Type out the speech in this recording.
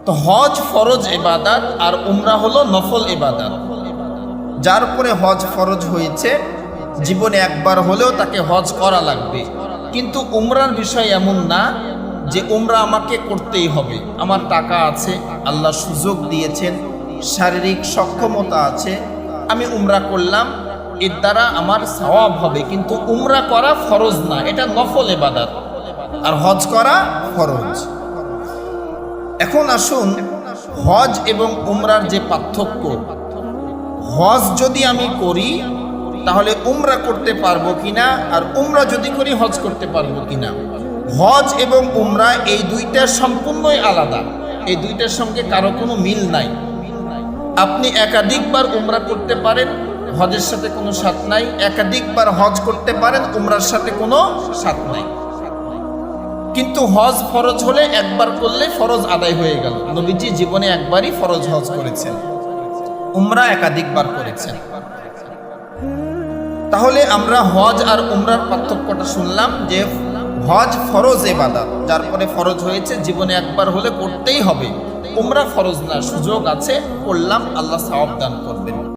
তো হজ ফরজ ইবাদত আর উমরা হলো নফল ইবাদত। যার উপরে হজ ফরজ হয়েছে জীবনে একবার হলেও তাকে হজ করা লাগবে। কিন্তু উমরার বিষয় এমন না যে উমরা আমাকে করতেই হবে। আমার টাকা আছে, আল্লাহ সুযোগ দিয়েছেন, শারীরিক সক্ষমতা আছে, আমি উমরা করলাম, এর দ্বারা আমার সওয়াব হবে। কিন্তু উমরা করা ফরজ না, এটা নফল ইবাদত, আর হজ করা ফরজ। এখন আসুন হজ এবং উমরার যে পার্থক্য, হজ যদি আমি করি তাহলে উমরা করতে পারবো কিনা, আর উমরা যদি করি হজ করতে পারবো কিনা। হজ এবং উমরা এই দুইটা সম্পূর্ণই আলাদা, এই দুইটার সঙ্গে কারো কোনো মিল নাই। আপনি একাধিকবার উমরা করতে পারেন, হজের সাথে কোনো সাথ নাই। একাধিকবার হজ করতে পারেন, উমরার সাথে কোনো সাথ নাই। কিন্তু হজ ফরজ হলে একবার করলে ফরজ আদায় হয়ে গেল। নবীজি জীবনে একবারই ফরজ হজ করেছেন, উমরা একাধিকবার করেছেন। তাহলে আমরা হজ আর উমরার পার্থক্যটা শুনলাম যে হজ ফরজ ইবাদত, যার পরে ফরজ হয়েছে জীবনে একবার হলে করতেই হবে। উমরা ফরজ না, সুযোগ আছে, করলাম, আল্লাহ সওয়াব দান করবেন।